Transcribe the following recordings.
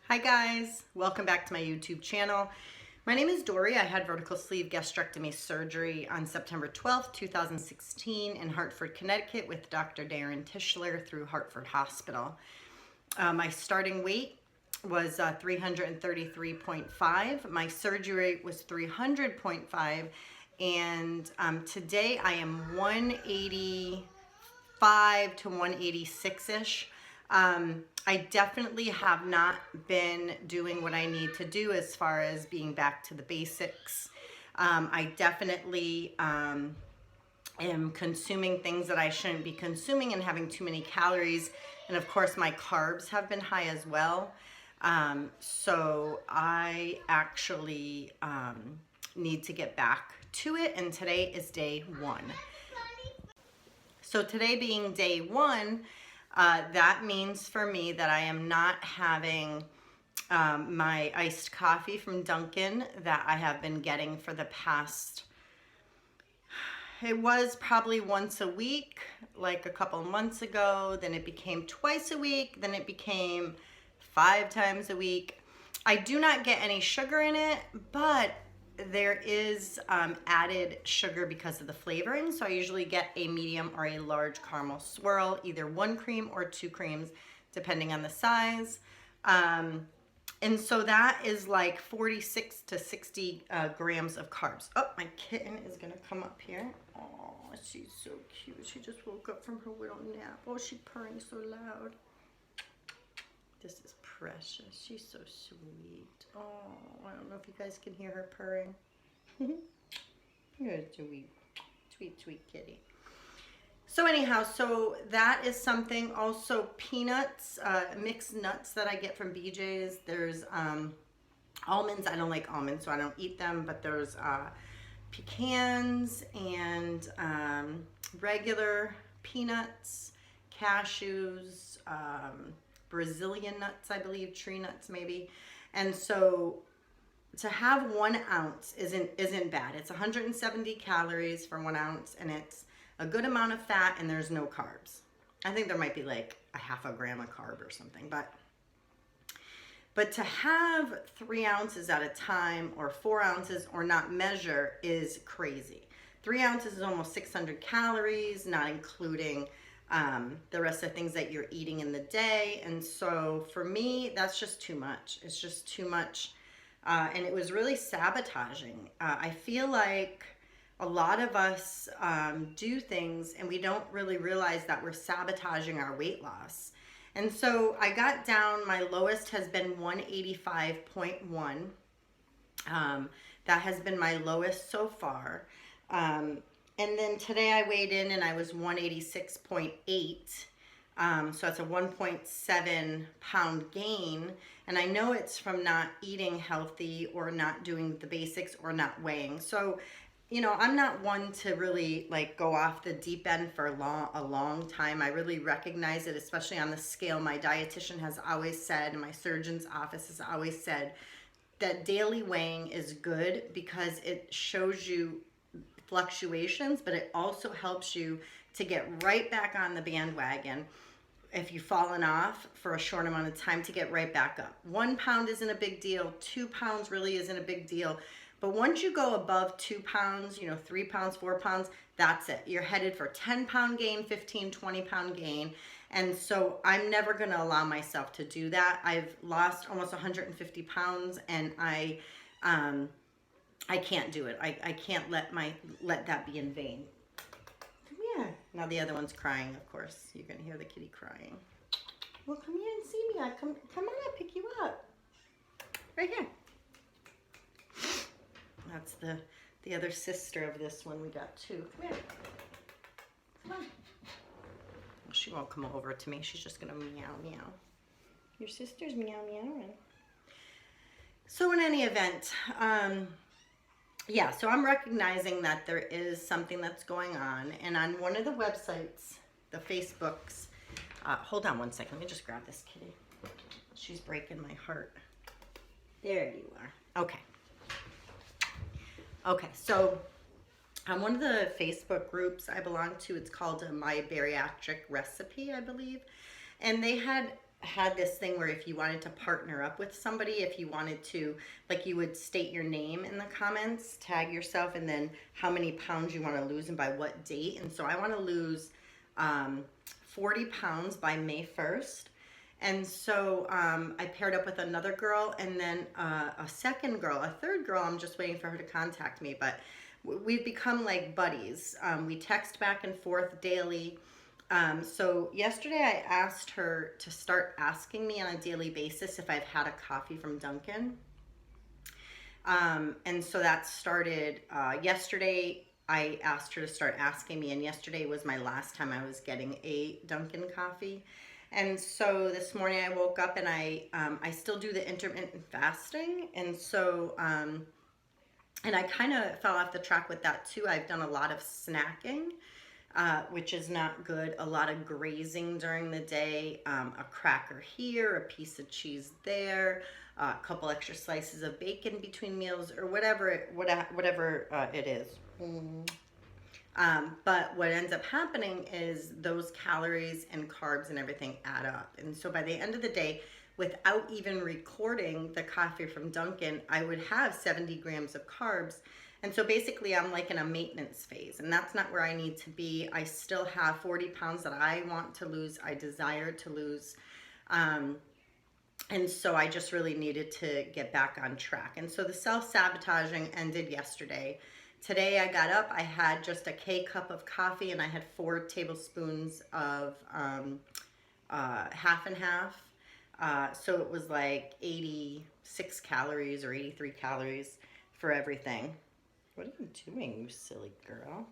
Hi guys, welcome back to my YouTube channel. My name is Dory. I had vertical sleeve gastrectomy surgery on September 12th, 2016 in Hartford, Connecticut with Dr. Darren Tischler through Hartford Hospital. My starting weight was 333.5. My surgery rate was 300.5, and today I am 185 to 186-ish. I definitely have not been doing what I need to do as far as being back to the basics. I definitely am consuming things that I shouldn't be consuming and having too many calories. And of course my carbs have been high as well. So I actually need to get back to it, and today is day one. So today being day one, that means for me that I am not having my iced coffee from Dunkin' that I have been getting for the past, it was probably once a week, like a couple months ago. Then it became twice a week. Then it became 5 times a week. I do not get any sugar in it, but there is added sugar because of the flavoring. So I usually get a medium or a large caramel swirl, either 1 cream or 2 creams, depending on the size. And so that is like 46 to 60 grams of carbs. Oh, my kitten is gonna come up here. Oh, she's so cute. She just woke up from her little nap. Oh, she's purring so loud. This is precious. She's so sweet. Oh, I don't know if you guys can hear her purring. You're a sweet, sweet, sweet kitty. So anyhow, so that is something. Also peanuts, mixed nuts that I get from BJ's. There's almonds. I don't like almonds, so I don't eat them, but there's pecans and regular peanuts, cashews, Brazilian nuts, I believe, tree nuts maybe. And so to have 1 ounce isn't bad. It's 170 calories for 1 ounce, and it's a good amount of fat, and there's no carbs. I think there might be like a half a gram of carb or something, but to have 3 ounces at a time or 4 ounces or not measure is crazy. 3 ounces is almost 600 calories, not including the rest of the things that you're eating in the day. And so for me, that's just too much. It's just too much. And it was really sabotaging. I feel like a lot of us do things and we don't really realize that we're sabotaging our weight loss. And so I got down, my lowest has been 185.1. That has been my lowest so far. And then today I weighed in and I was 186.8. So that's a 1.7 pound gain. And I know it's from not eating healthy or not doing the basics or not weighing. So, you know, I'm not one to really like go off the deep end for a long time. I really recognize it, especially on the scale. My dietitian has always said, and my surgeon's office has always said, that daily weighing is good because it shows you fluctuations, but it also helps you to get right back on the bandwagon if you've fallen off for a short amount of time, to get right back up. 1 pound isn't a big deal. 2 pounds really isn't a big deal. But once you go above 2 pounds, you know, 3 pounds, 4 pounds, that's it. You're headed for 10-pound gain, 15, 20-pound gain. And so I'm never going to allow myself to do that. I've lost almost 150 pounds, and I can't do it. I can't let that be in vain. Come here. Now the other one's crying, of course. You're gonna hear the kitty crying. Well, come here and see me. Come on, I'll pick you up. Right here. That's the other sister of this one. We got 2. Come here. Come on. Well, she won't come over to me. She's just gonna meow meow. Your sister's meow meowing. So in any event, yeah, so I'm recognizing that there is something that's going on. And on one of the websites, the Facebooks, hold on one second. Let me just grab this kitty. She's breaking my heart. There you are. Okay. Okay, so on one of the Facebook groups I belong to, it's called My Bariatric Recipe, I believe. And they had had this thing where if you wanted to partner up with somebody, if you wanted to, like, you would state your name in the comments, tag yourself, and then how many pounds you want to lose and by what date. And so I want to lose 40 pounds by May 1st. And so I paired up with another girl, and then a second girl, a third girl. I'm just waiting for her to contact me, but we've become like buddies. We text back and forth daily. So yesterday I asked her to start asking me on a daily basis if I've had a coffee from Dunkin'. And so that started yesterday. I asked her to start asking me, and yesterday was my last time I was getting a Dunkin' coffee. And so this morning I woke up and I still do the intermittent fasting, and so and I kind of fell off the track with that too. I've done a lot of snacking, which is not good. A lot of grazing during the day, a cracker here, a piece of cheese there, a couple extra slices of bacon between meals, or whatever it is. But what ends up happening is those calories and carbs and everything add up. And so by the end of the day, without even recording the coffee from Dunkin', I would have 70 grams of carbs. And so basically I'm like in a maintenance phase, and that's not where I need to be. I still have 40 pounds that I want to lose, I desire to lose. And so I just really needed to get back on track. And so the self-sabotaging ended yesterday. Today I got up, I had just a K-cup of coffee, and I had 4 tablespoons of half and half. So it was like 86 calories or 83 calories for everything. What are you doing, you silly girl?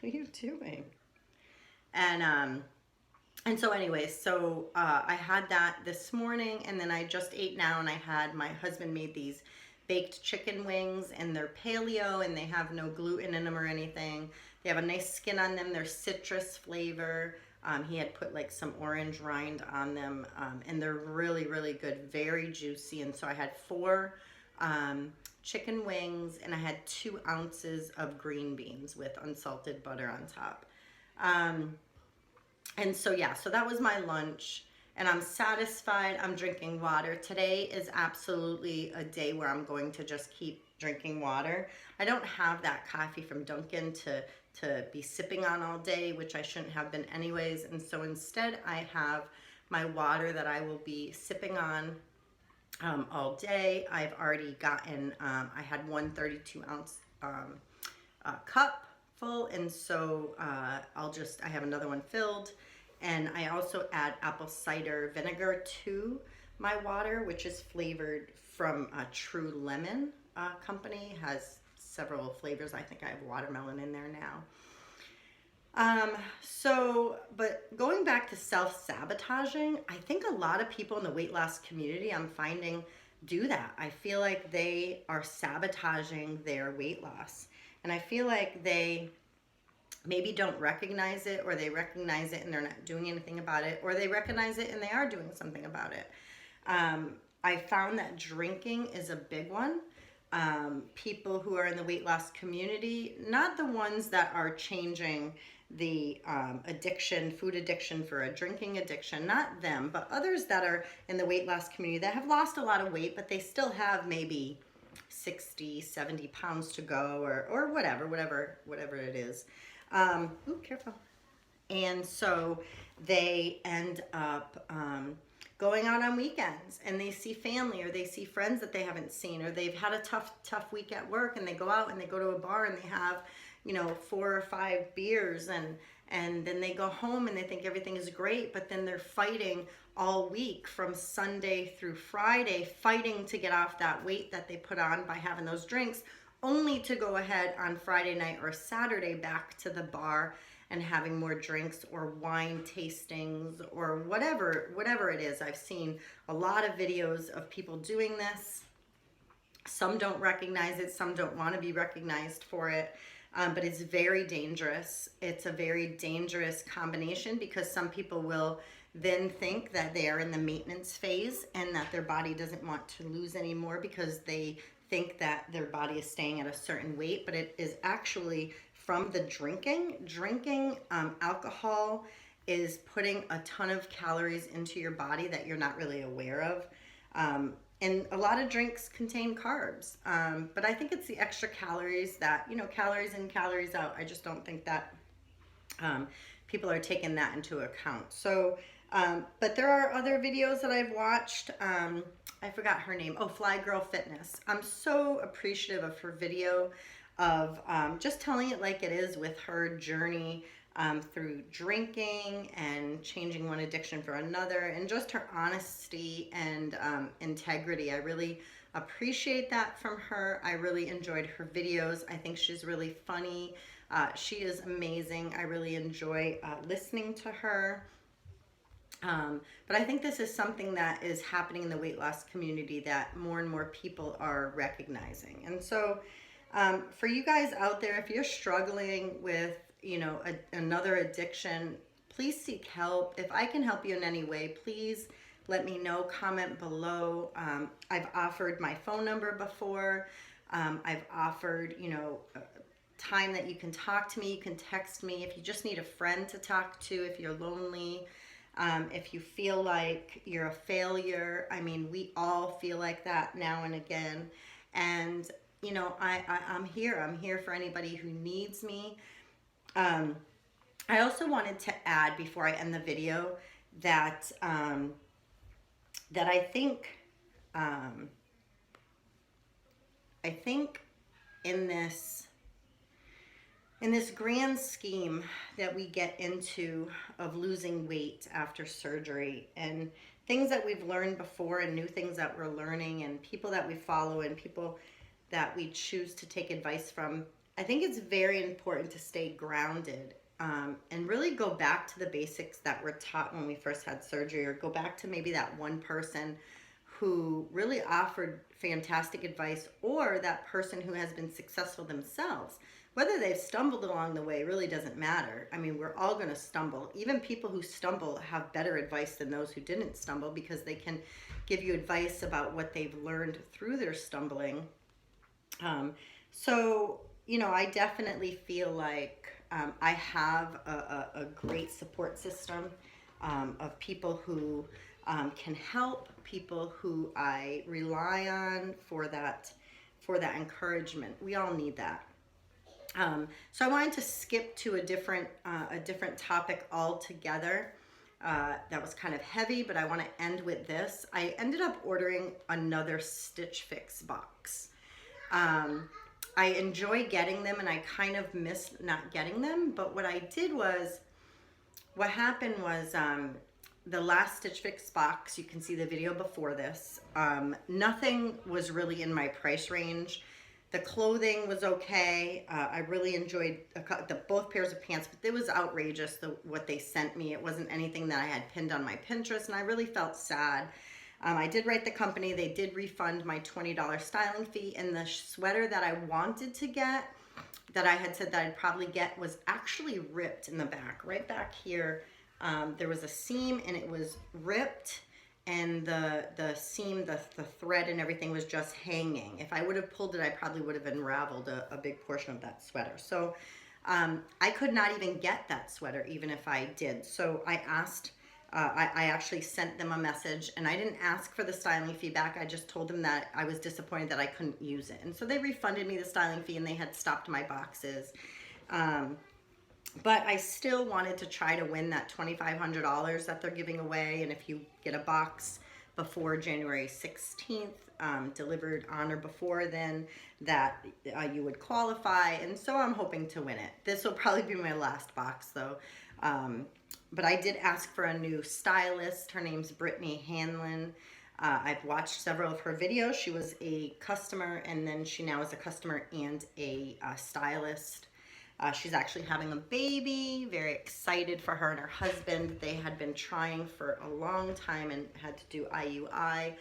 What are you doing? And so anyways, so I had that this morning, and then I just ate now, and I had, my husband made these baked chicken wings, and they're paleo, and they have no gluten in them or anything. They have a nice skin on them. They're citrus flavor. He had put like some orange rind on them, and they're really, really good, very juicy. And so I had 4 chicken wings, and I had 2 ounces of green beans with unsalted butter on top. And so yeah, so that was my lunch, and I'm satisfied. I'm drinking water. Today is absolutely a day where I'm going to just keep drinking water. I don't have that coffee from Dunkin' to be sipping on all day, which I shouldn't have been anyways. And so instead I have my water that I will be sipping on all day. I've already gotten, I had one 32-ounce cup full, and so I have another one filled. And I also add apple cider vinegar to my water, which is flavored from True Lemon company. Has several flavors. I think I have watermelon in there now. But going back to self-sabotaging, I think a lot of people in the weight loss community, I'm finding, do that. I feel like they are sabotaging their weight loss. And I feel like they maybe don't recognize it, or they recognize it and they're not doing anything about it, or they recognize it and they are doing something about it. I found that drinking is a big one. People who are in the weight loss community, not the ones that are changing the addiction, food addiction for a drinking addiction, not them, but others that are in the weight loss community that have lost a lot of weight, but they still have maybe 60, 70 pounds to go, or whatever it is. Ooh, careful. And so they end up going out on weekends, and they see family, or they see friends that they haven't seen, or they've had a tough week at work, and they go out and they go to a bar and they have, 4 or 5 beers, and then they go home and they think everything is great, but then they're fighting all week from Sunday through Friday, fighting to get off that weight that they put on by having those drinks, only to go ahead on Friday night or Saturday back to the bar and having more drinks or wine tastings or whatever it is. I've seen a lot of videos of people doing this. Some don't recognize it, some don't want to be recognized for it, but it's very dangerous. It's a very dangerous combination, because some people will then think that they are in the maintenance phase and that their body doesn't want to lose anymore because they think that their body is staying at a certain weight, but it is actually from the drinking alcohol is putting a ton of calories into your body that you're not really aware of. And a lot of drinks contain carbs. But I think it's the extra calories that, calories in, calories out. I just don't think that people are taking that into account. So, but there are other videos that I've watched. I forgot her name. Oh, Fly Girl Fitness. I'm so appreciative of her video of just telling it like it is with her journey through drinking and changing one addiction for another, and just her honesty and integrity. I really appreciate that from her. I really enjoyed her videos. I think she's really funny. She is amazing. I really enjoy listening to her. But I think this is something that is happening in the weight loss community that more and more people are recognizing. And so for you guys out there, if you're struggling with, another addiction, please seek help. If I can help you in any way, please let me know. Comment below. I've offered my phone number before. I've offered, time that you can talk to me. You can text me if you just need a friend to talk to, if you're lonely. If you feel like you're a failure. I mean, we all feel like that now and again. And, I'm here. I'm here for anybody who needs me. I also wanted to add before I end the video that that I think in this grand scheme that we get into of losing weight after surgery, and things that we've learned before and new things that we're learning, and people that we follow and people that we choose to take advice from, I think it's very important to stay grounded and really go back to the basics that were taught when we first had surgery, or go back to maybe that one person who really offered fantastic advice, or that person who has been successful themselves. Whether they've stumbled along the way really doesn't matter. I mean, we're all going to stumble. Even people who stumble have better advice than those who didn't stumble, because they can give you advice about what they've learned through their stumbling. So, I definitely feel like I have a great support system of people who can help, people who I rely on for that encouragement. We all need that. So I wanted to skip to a different topic altogether. That was kind of heavy, but I want to end with this. I ended up ordering another Stitch Fix box. I enjoy getting them, and I kind of missed not getting them. But what happened was the last Stitch Fix box, you can see the video before this, nothing was really in my price range. The clothing was okay. I really enjoyed both pairs of pants, but it was outrageous what they sent me. It wasn't anything that I had pinned on my Pinterest, and I really felt sad. I did write the company. They did refund my $20 styling fee, and the sweater that I wanted to get, that I had said that I'd probably get, was actually ripped in the back. Right back here, there was a seam, and it was ripped, and the seam, the thread and everything was just hanging. If I would have pulled it, I probably would have unraveled a big portion of that sweater. So I could not even get that sweater, even if I did. So I asked, I actually sent them a message, and I didn't ask for the styling fee back. I just told them that I was disappointed that I couldn't use it. And so they refunded me the styling fee, and they had stopped my boxes. But I still wanted to try to win that $2,500 that they're giving away. And if you get a box before January 16th, delivered on or before then, that you would qualify. And so I'm hoping to win it. This will probably be my last box, though. But I did ask for a new stylist. Her name's Brittany Hanlon. I've watched several of her videos. She was a customer, and then she now is a customer and a stylist. She's actually having a baby. Very excited for her and her husband. They had been trying for a long time and had to do IUI.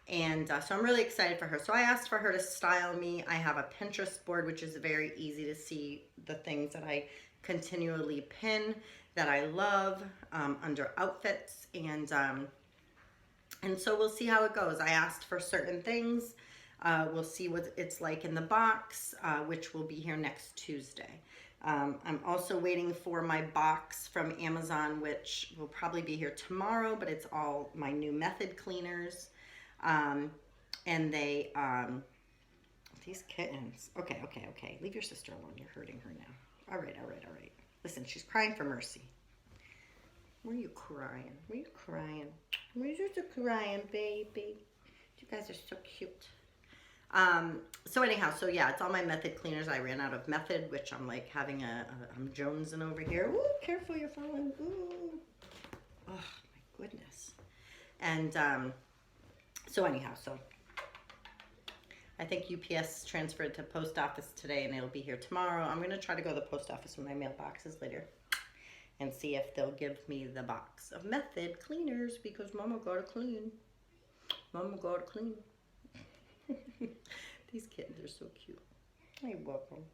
And so I'm really excited for her. So I asked for her to style me. I have a Pinterest board, which is very easy to see the things that I continually pin that I love under outfits. And so we'll see how it goes. I asked for certain things. We'll see what it's like in the box, which will be here next Tuesday. I'm also waiting for my box from Amazon, which will probably be here tomorrow, but it's all my new Method cleaners. And these kittens. Okay, okay, okay. Leave your sister alone. You're hurting her now. All right, all right, all right. Listen, she's crying for mercy. Were you crying? Were you crying? Were you just crying, baby? You guys are so cute. So anyhow, so yeah, it's all my Method cleaners. I ran out of Method, which I'm like having I'm jonesing over here. Ooh, careful, you're falling. Ooh. Oh, my goodness. And, so anyhow, so I think UPS transferred to post office today and it'll be here tomorrow. I'm going to try to go to the post office with my mailboxes later and see if they'll give me the box of Method cleaners because Mama gotta clean. Mama gotta clean. These kittens are so cute. You're welcome.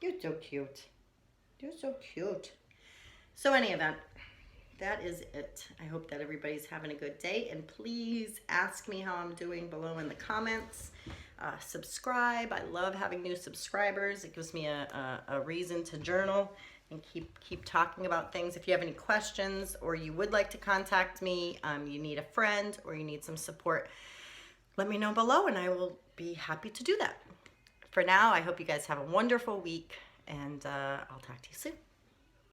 You're so cute. You're so cute. So any event, that is it. I hope that everybody's having a good day, and please ask me how I'm doing below in the comments. Subscribe. I love having new subscribers. It gives me a reason to journal and keep talking about things. If you have any questions or you would like to contact me, you need a friend or you need some support, let me know below and I will be happy to do that. For now, I hope you guys have a wonderful week, and I'll talk to you soon.